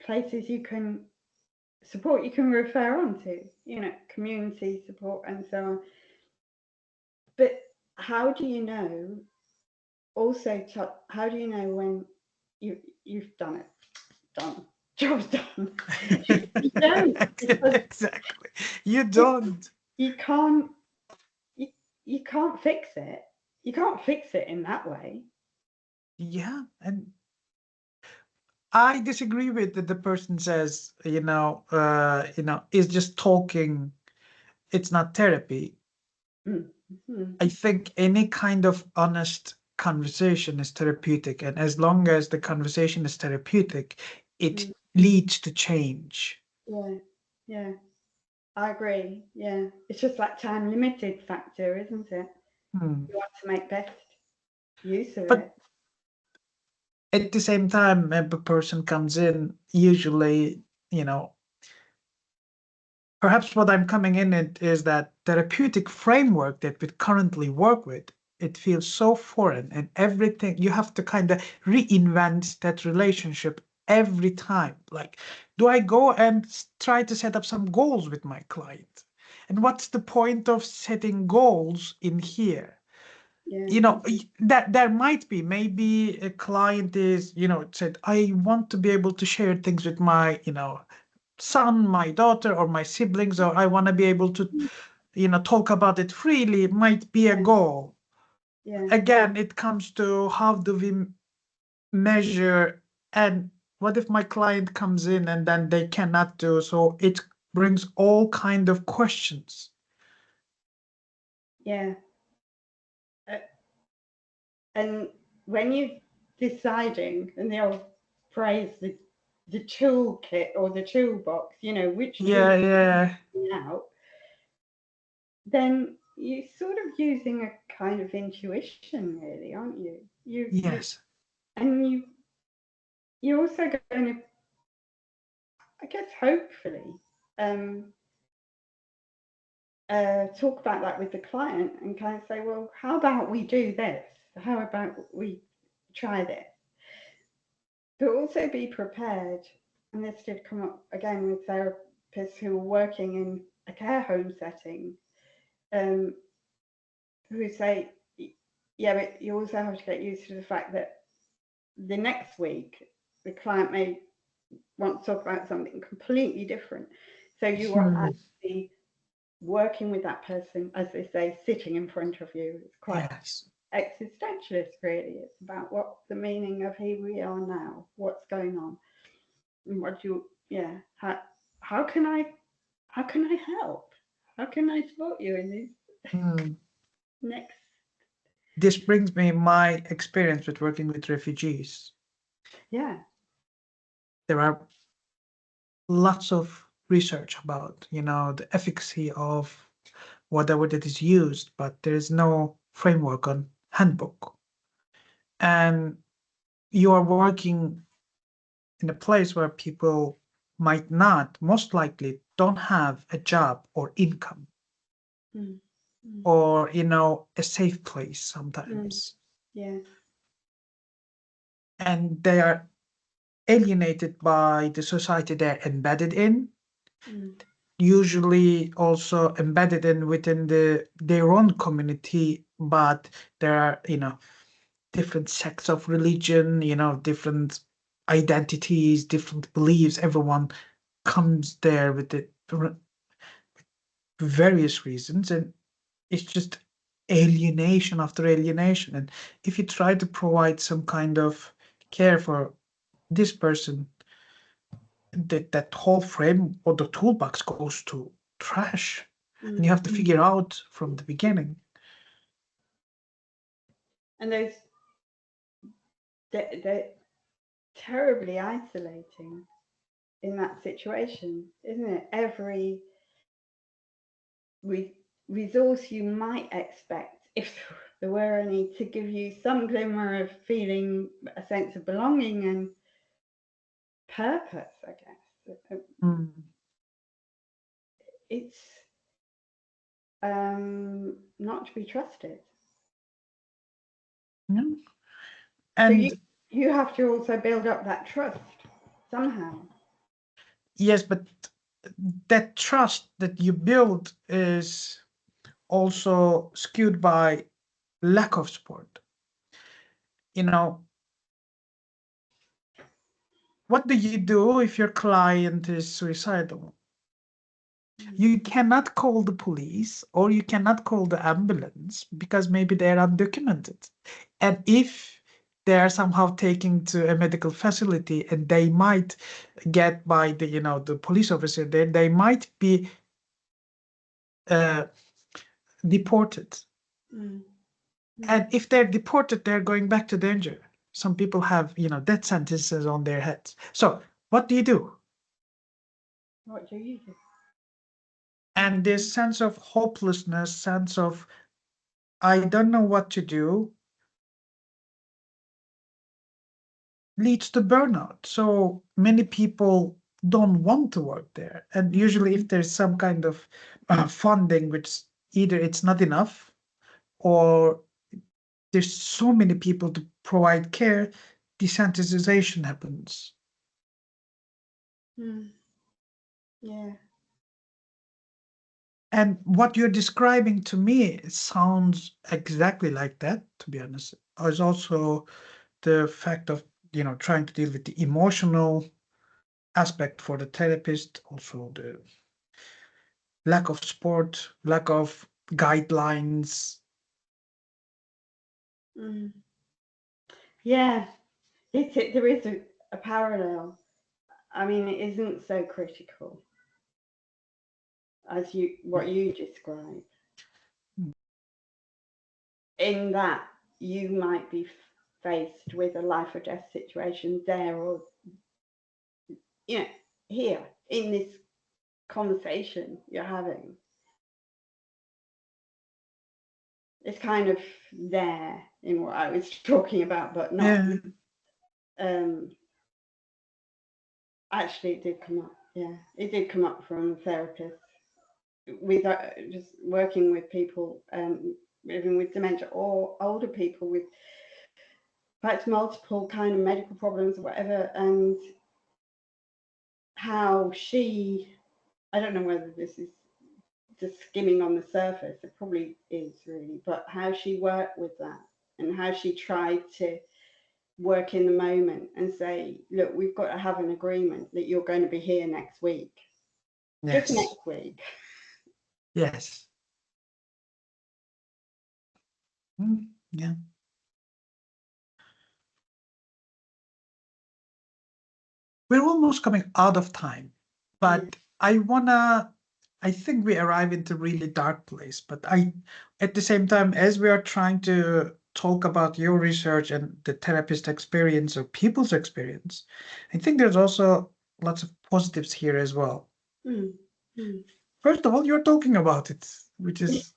places you can support, you can refer on to, you know, community support and so on. But how do you know? Also, how do you know when you've done it? Done. Job's done. You don't, because exactly. You don't. you can't you, you can't fix it. You can't fix it in that way. Yeah. And I disagree with that the person says, is just talking. It's not therapy. Mm-hmm. I think any kind of honest conversation is therapeutic. And as long as the conversation is therapeutic, it Mm. leads to change. Yeah, yeah, I agree. Yeah, it's just like time limited factor, isn't it? Hmm. You want to make best use of But it. at the same time, if a person comes in, usually, you know, perhaps what I'm coming in it is that therapeutic framework that we currently work with, it feels so foreign and everything you have to kind of reinvent that relationship every time. Like, do I go and try to set up some goals with my client? And what's the point of setting goals in here? Yeah, That there might be maybe a client is said I want to be able to share things with my son, my daughter, or my siblings, or I want to be able to talk about it freely. It might be a yeah, goal. yeah, Again, it comes to how do we measure, and what if my client comes in and then they cannot do so? It brings all kind of questions. yeah. Uh, and when you're deciding, and the old phrase, the toolkit or the toolbox, you know, which tool Yeah, yeah, out, then you're sort of using a kind of intuition, really, aren't you? yes, And you're also going to, I guess, hopefully, um, talk about that with the client and kind of say, well, how about we do this? How about we try this? But also be prepared. And this did come up again with therapists who are working in a care home setting, who say, yeah, but you also have to get used to the fact that the next week the client may want to talk about something completely different. So you are actually working with that person, as they say, sitting in front of you. It's quite existentialist, really. It's about what the meaning of who we are now, what's going on, and what you, how can I help? How can I support you in these next? This brings me my experience with working with refugees. Yeah. There are lots of research about, the efficacy of whatever that is used, but there is no framework on handbook. And you are working in a place where people might not, most likely, don't have a job or income or, a safe place sometimes. Yeah. And they are alienated by the society they're embedded in, usually also embedded in within their own community, but there are, different sects of religion, different identities, different beliefs. Everyone comes there with it for various reasons, and it's just alienation after alienation. And if you try to provide some kind of care for this person, that whole frame or the toolbox goes to trash, and you have to figure out from the beginning. And they're terribly isolating in that situation, isn't it? Every resource you might expect, if there were any, to give you some glimmer of feeling a sense of belonging and purpose, I guess. It's not to be trusted. Yeah. And So you have to also build up that trust somehow. Yes, but that trust that you build is also skewed by lack of support. What do you do if your client is suicidal? You cannot call the police or you cannot call the ambulance because maybe they're undocumented. And if they are somehow taken to a medical facility and they might get by the police officer there, they might be deported. And if they're deported, they're going back to danger. Some people have, death sentences on their heads. So what do you do? What do you do? And this sense of hopelessness, sense of, I don't know what to do, leads to burnout. So many people don't want to work there. And usually if there's some kind of funding, which either it's not enough or there's so many people to provide care, desensitization happens. Yeah. And what you're describing to me sounds exactly like that, to be honest. Is also the fact of, trying to deal with the emotional aspect for the therapist, also the lack of support, lack of guidelines. Yeah, there is a parallel. I mean, it isn't so critical as what you describe. In that you might be faced with a life or death situation there, or here in this conversation you're having. It's kind of there in what I was talking about, but not. Actually, it did come up. Yeah, it did come up from a therapist with just working with people living with dementia or older people with perhaps multiple kind of medical problems or whatever, and how she, I don't know whether this is just skimming on the surface, it probably is really, but how she worked with that and how she tried to work in the moment and say, look, we've got to have an agreement that you're going to be here next week. Just Yes. next week. Yes. Yeah. We're almost coming out of time, but I think we arrive into really dark place, but at the same time, as we are trying to talk about your research and the therapist experience or people's experience, I think there's also lots of positives here as well. Mm. Mm. First of all, you're talking about it, which is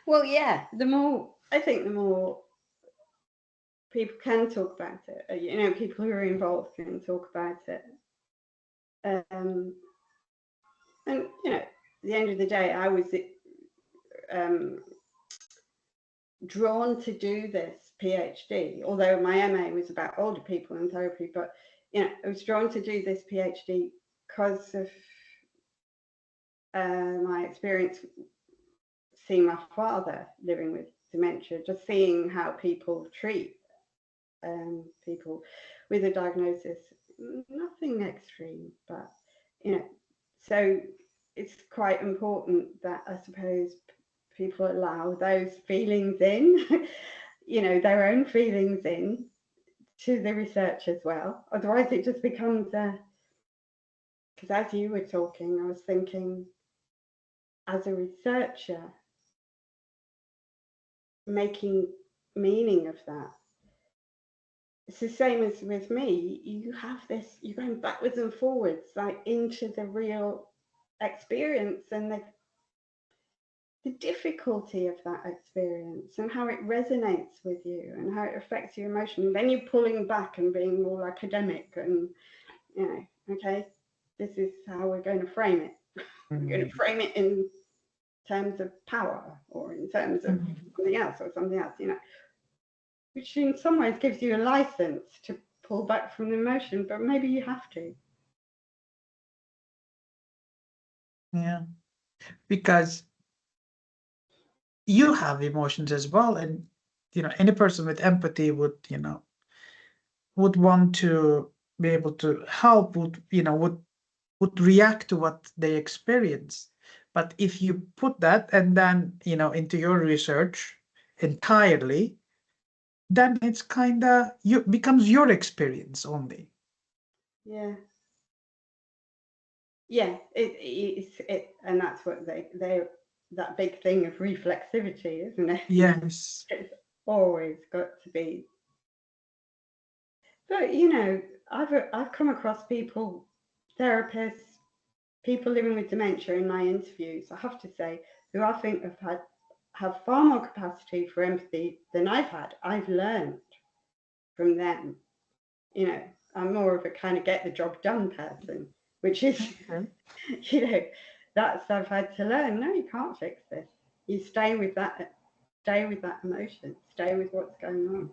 Well, yeah, I think the more people can talk about it, you know, people who are involved can talk about it. And, you know, at the end of the day, I was drawn to do this PhD, although my MA was about older people and therapy, but, you know, I was drawn to do this PhD because of my experience seeing my father living with dementia, just seeing how people treat people with a diagnosis, nothing extreme, but, you know, so it's quite important that I suppose people allow those feelings in, you know, their own feelings in to the research as well. Otherwise it just becomes because as you were talking, I was thinking, as a researcher, making meaning of that. It's the same as with me. You have this, you're going backwards and forwards, like into the real experience and the difficulty of that experience and how it resonates with you and how it affects your emotion. And then you're pulling back and being more academic and, you know, okay, this is how we're going to frame it. We're going to frame it in terms of power or in terms of something else or something else, you know, which in some ways gives you a license to pull back from the emotion, but maybe you have to. yeah, because you have emotions as well, and you know any person with empathy would would want to be able to help, would react to what they experience. But if you put that and then into your research entirely, then it's kind of you becomes your experience only. Yeah. Yeah, and that's what they that big thing of reflexivity, isn't it? Yes. It's always got to be. But you know, I've come across people, therapists, people living with dementia in my interviews, I have to say, who I think have far more capacity for empathy than I've had. I've learned from them. You know, I'm more of a kind of get the job done person, which is, you know, that's I've had to learn. No, you can't fix this. You stay with that emotion, stay with what's going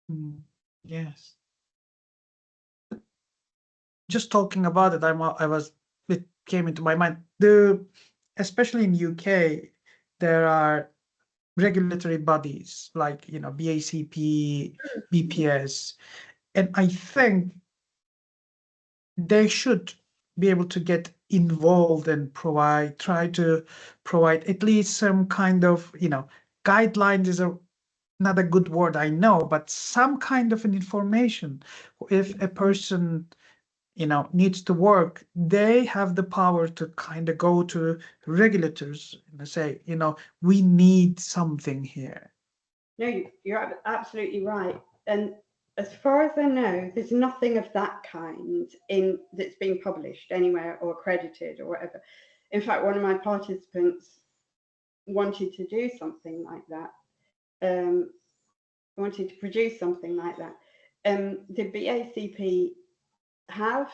on. Yes. Just talking about it, it came into my mind. Especially in UK, there are regulatory bodies like BACP, BPS, and I think they should be able to get involved and try to provide at least some kind of guidelines is not a good word, I know, but some kind of an information. If a person needs to work, they have the power to kind of go to regulators and say, we need something here. No, you're absolutely right. And as far as I know, there's nothing of that kind that's been published anywhere or accredited or whatever. In fact, one of my participants wanted to do something like that. Wanted to produce something like that. The BACP have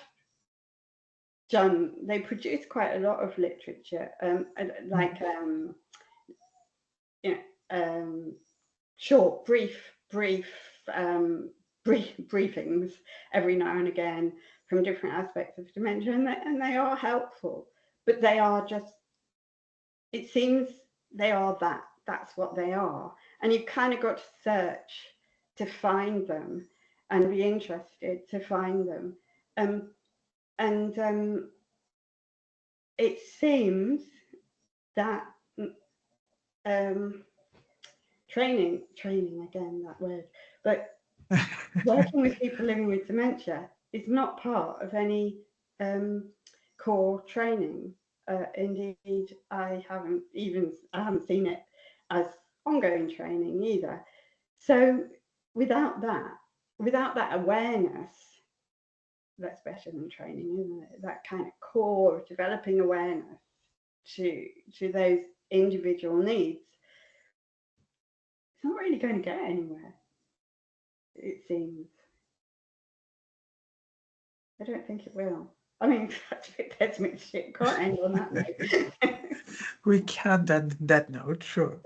they produce quite a lot of literature, like short, briefings every now and again from different aspects of dementia, and they are helpful, but they are just, it seems they are that's what they are, and you've kind of got to search to find them and be interested to find them, and it seems that training again, that word, but working with people living with dementia is not part of any core training. Indeed, I haven't seen it as ongoing training either. So without that awareness, that's better than training, isn't it? That kind of core developing awareness to those individual needs, it's not really going to get anywhere, it seems. I don't think it will. I mean, that's a bit pessimistic. Can't end on that note. We can't end that note, sure.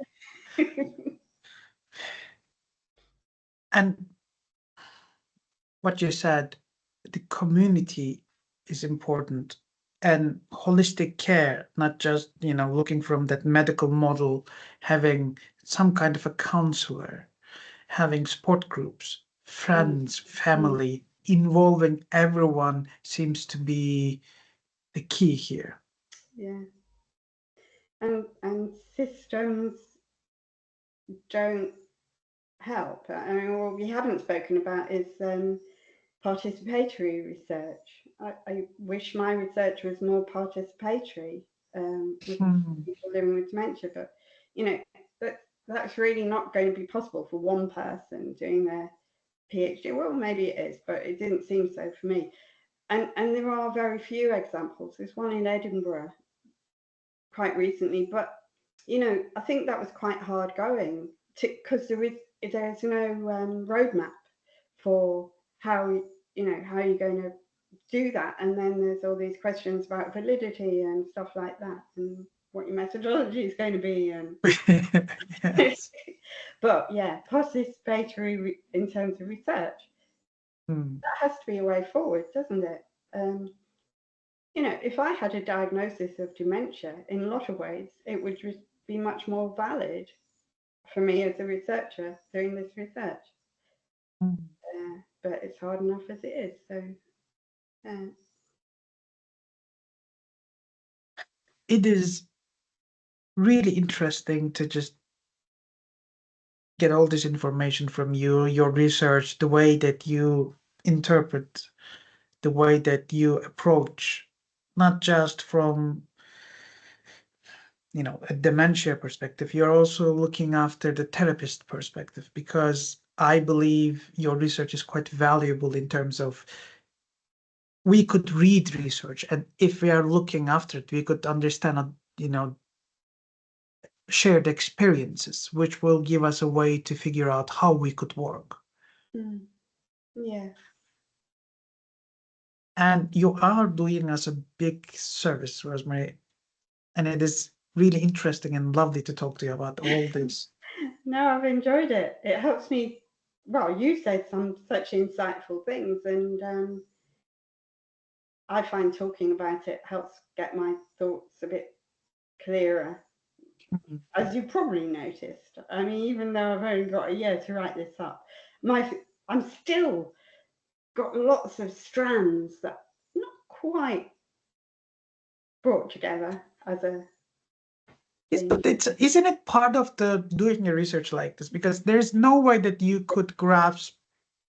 And what you said, the community is important, and holistic care, not just, looking from that medical model, having some kind of a counselor, having support groups, friends, family, involving everyone seems to be the key here. Yeah. And systems don't help. I mean, what we haven't spoken about is participatory research. I wish my research was more participatory with people living with dementia, but that's really not going to be possible for one person doing their PhD. Well, maybe it is, but it didn't seem so for me. And there are very few examples. There's one in Edinburgh quite recently, but I think that was quite hard going because there's no roadmap for how you're going to do that, and then there's all these questions about validity and stuff like that, and what your methodology is going to be, and Yes. but yeah, participatory in terms of research, that has to be a way forward, doesn't it? If I had a diagnosis of dementia, in a lot of ways, it would just be much more valid for me as a researcher doing this research. But it's hard enough as it is. So it is really interesting to just get all this information from you, your research, the way that you interpret, the way that you approach, not just from a dementia perspective, you're also looking after the therapist perspective, because I believe your research is quite valuable in terms of we could read research, and if we are looking after it, we could understand, shared experiences, which will give us a way to figure out how we could work. Yeah. And you are doing us a big service, Rosemary, and it is really interesting and lovely to talk to you about all this. No, I've enjoyed it. It helps me. Well, you said some such insightful things, and I find talking about it helps get my thoughts a bit clearer. As you probably noticed, I mean, even though I've only got a year to write this up, I'm still got lots of strands that not quite brought together as a Isn't it part of the doing a research like this? Because there's no way that you could grasp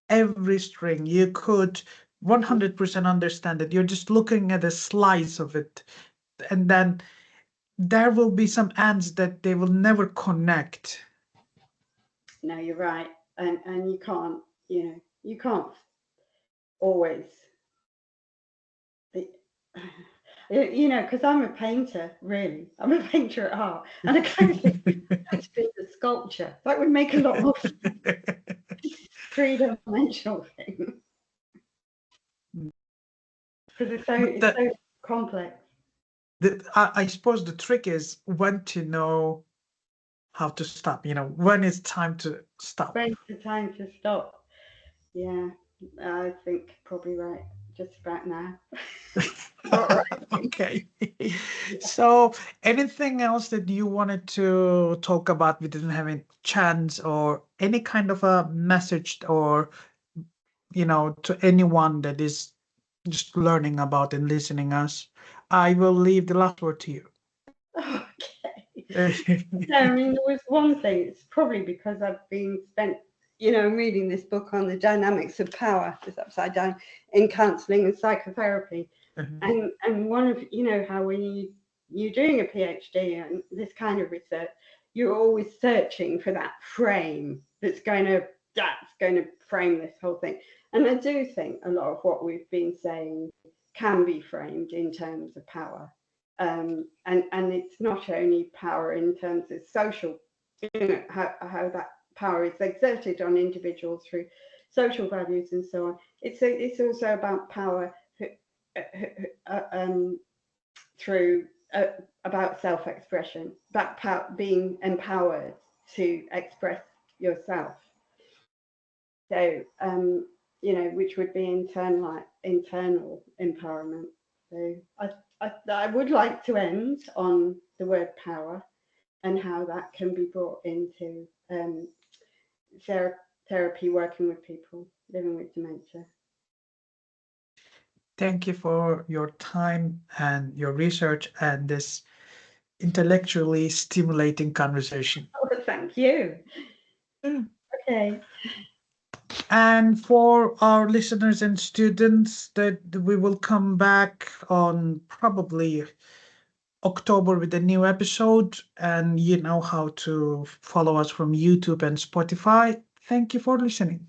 every string. You could 100% understand it. You're just looking at a slice of it, and then there will be some ends that they will never connect. No, you're right, and you can't always, because I'm a painter, really. I'm a painter at heart, and I kind of think that's been the sculpture. That would make a lot more three-dimensional thing, because it's so complex. I suppose the trick is when to know how to stop, when it's time to stop. When's the time to stop? Yeah, I think probably right, just about now. Not right. Okay. So, anything else that you wanted to talk about we didn't have a chance, or any kind of a message, or, to anyone that is just learning about and listening us? I will leave the last word to you. Okay. No, I mean, there was one thing. It's probably because I've been reading this book on the dynamics of power, it's upside down, in counselling and psychotherapy. Mhm. And one of, how when you're doing a PhD and this kind of research, you're always searching for that frame that's going to frame this whole thing. And I do think a lot of what we've been saying can be framed in terms of power. And it's not only power in terms of social, how that power is exerted on individuals through social values and so on. It's also about power through about self-expression, about being empowered to express yourself. So which would be internal empowerment. So I would like to end on the word power and how that can be brought into therapy, working with people living with dementia. Thank you for your time and your research and this intellectually stimulating conversation. Oh, thank you. Mm. Okay. And for our listeners and students, that we will come back on probably October with a new episode, and you know how to follow us from YouTube and Spotify. Thank you for listening.